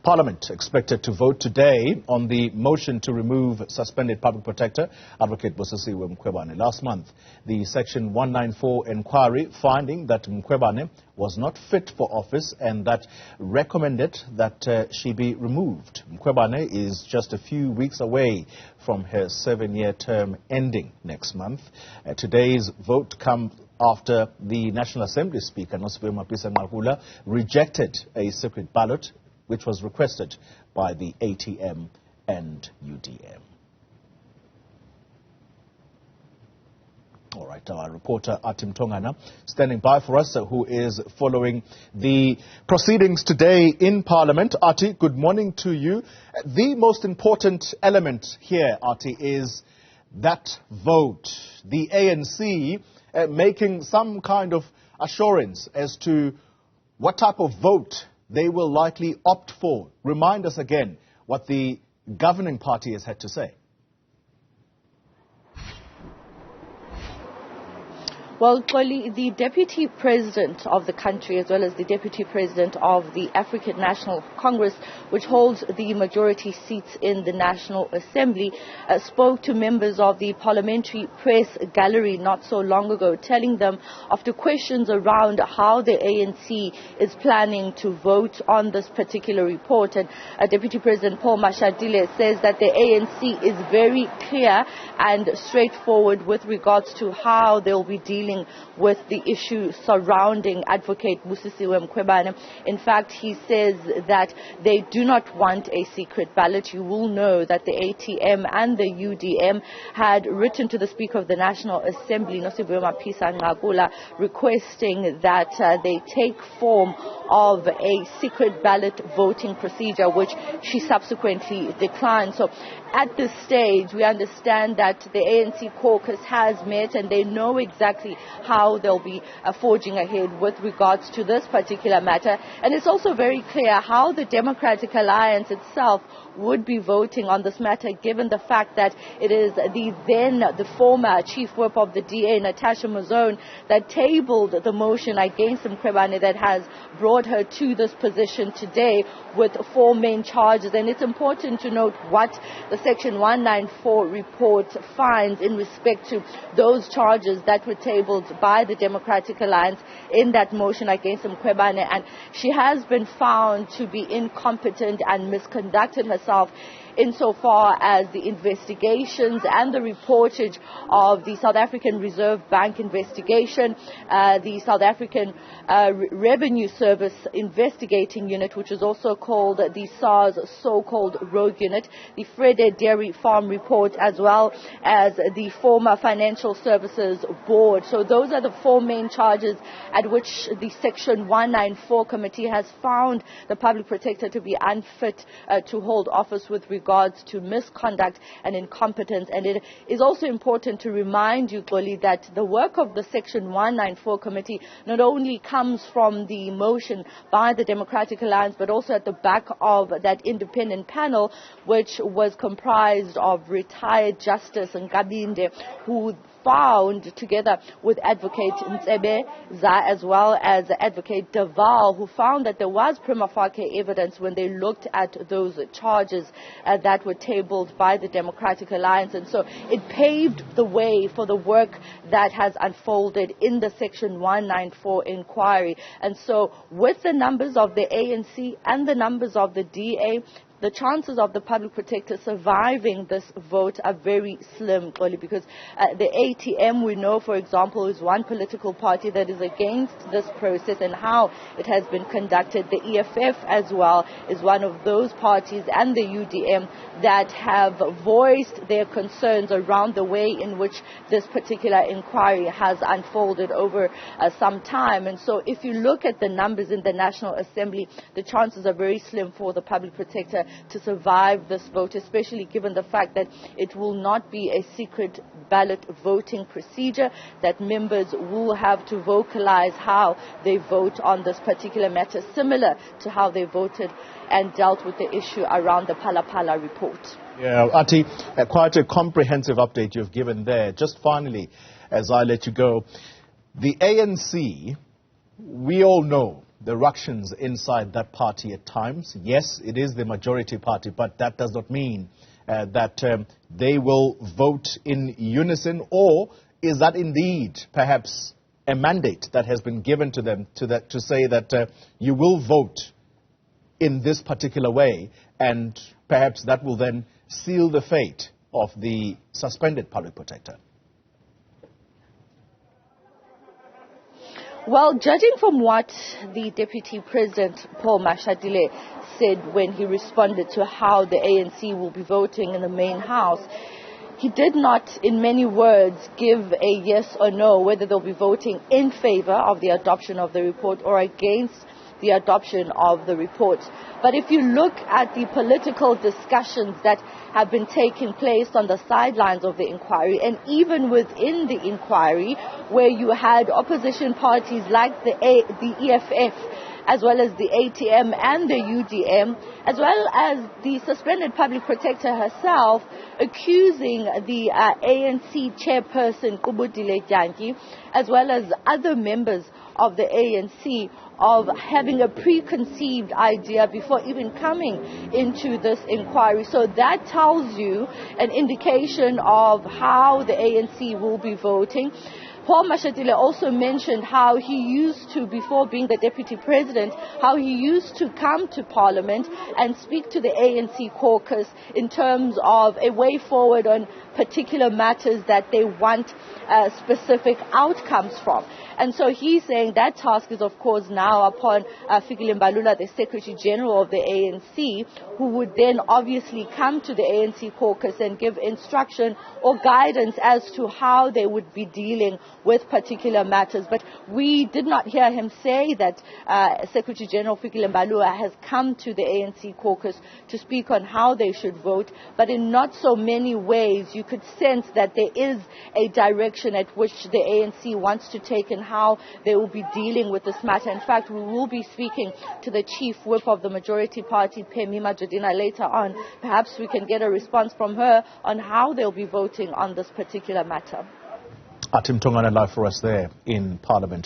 Parliament expected to vote today on the motion to remove suspended public protector, Advocate Busisiwe Mkhwebane. Last month, the Section 194 inquiry finding that Mkhwebane was not fit for office and that recommended that she be removed. Mkhwebane is just a few weeks away from her 7-year term ending next month. Today's vote comes after the National Assembly Speaker, Nosiviwe Mapisa-Nqakula, rejected a secret ballot which was requested by the ATM and UDM. All right, our reporter Athi Mtongana standing by for us, who is following the proceedings today in Parliament. Athi, good morning to you. The most important element here, Athi, is that vote. The ANC making some kind of assurance as to what type of vote they will likely opt for. Remind us again what the governing party has had to say. Well, Xoli, the Deputy President of the country, as well as the Deputy President of the African National Congress, which holds the majority seats in the National Assembly, spoke to members of the Parliamentary Press Gallery not so long ago, telling them, after questions around how the ANC is planning to vote on this particular report, and Deputy President Paul Mashatile says that the ANC is very clear and straightforward with regards to how they'll be dealing with the issue surrounding Advocate Busisiwe Mkhwebane. In fact, he says that they do not want a secret ballot. You will know that the ATM and the UDM had written to the Speaker of the National Assembly, Nosiviwe Mapisa-Nqakula, requesting that they take form of a secret ballot voting procedure, which she subsequently declined. So at this stage, we understand that the ANC caucus has met and they know exactly how they'll be forging ahead with regards to this particular matter. And it's also very clear how the Democratic Alliance itself would be voting on this matter, given the fact that it is the former Chief Whip of the DA, Natasha Mazone, that tabled the motion against Mkhwebane that has brought her to this position today with 4 main charges. And it's important to note what the Section 194 report finds in respect to those charges that were tabled by the Democratic Alliance in that motion against Mkhwebane. And she has been found to be incompetent and misconducted herself insofar as the investigations and the reportage of the South African Reserve Bank investigation, the South African Revenue Service investigating unit, which is also called the SARS so-called rogue unit, the Fredhead Dairy Farm report, as well as the former Financial Services Board. So those are the 4 main charges at which the Section 194 committee has found the public protector to be unfit to hold office with regards to misconduct and incompetence. And it is also important to remind you, Xoli, that the work of the Section 194 committee not only comes from the motion by the Democratic Alliance, but also at the back of that independent panel, which was comprised of retired Justice Nkabinde, who found, together with Advocate Ntsebe as well as Advocate Deval, who found that there was prima facie evidence when they looked at those charges that were tabled by the Democratic Alliance. And so it paved the way for the work that has unfolded in the Section 194 inquiry. And so with the numbers of the ANC and the numbers of the DA, the chances of the public protector surviving this vote are very slim, Xoli, because the ATM, we know, for example, is one political party that is against this process and how it has been conducted. The EFF as well is one of those parties, and the UDM, that have voiced their concerns around the way in which this particular inquiry has unfolded over some time. And so if you look at the numbers in the National Assembly, the chances are very slim for the public protector to survive this vote, especially given the fact that it will not be a secret ballot voting procedure, that members will have to vocalize how they vote on this particular matter, similar to how they voted and dealt with the issue around the Phala report. Yeah, Athi, quite a comprehensive update you've given there. Just finally, as I let you go, the ANC, we all know the ructions inside that party at times. Yes, it is the majority party, but that does not mean that they will vote in unison, or is that indeed perhaps a mandate that has been given to them to say that you will vote in this particular way, and perhaps that will then seal the fate of the suspended public protector? Well, judging from what the Deputy President, Paul Mashatile, said when he responded to how the ANC will be voting in the main house, he did not, in many words, give a yes or no, whether they'll be voting in favor of the adoption of the report or against the adoption of the report. But if you look at the political discussions that have been taking place on the sidelines of the inquiry, and even within the inquiry, where you had opposition parties like the EFF, as well as the ATM and the UDM, as well as the suspended public protector herself, accusing the ANC chairperson, Kubudile Janki, as well as other members of the ANC, of having a preconceived idea before even coming into this inquiry. So that tells you an indication of how the ANC will be voting. Paul Mashatile also mentioned how he used to, before being the deputy president, how he used to come to Parliament and speak to the ANC caucus in terms of a way forward on particular matters that they want specific outcomes from. And so he's saying that task is, of course, now upon Fikile Mbalula, the Secretary General of the ANC, who would then obviously come to the ANC caucus and give instruction or guidance as to how they would be dealing with particular matters. But we did not hear him say that Secretary General Fikile Mbalula has come to the ANC caucus to speak on how they should vote. But in not so many ways, you could sense that there is a direction at which the ANC wants to take and how they will be dealing with this matter. In fact, we will be speaking to the chief whip of the majority party, Phemima Jodina, later on. Perhaps we can get a response from her on how they'll be voting on this particular matter. Athi Mtongana live for us there in Parliament.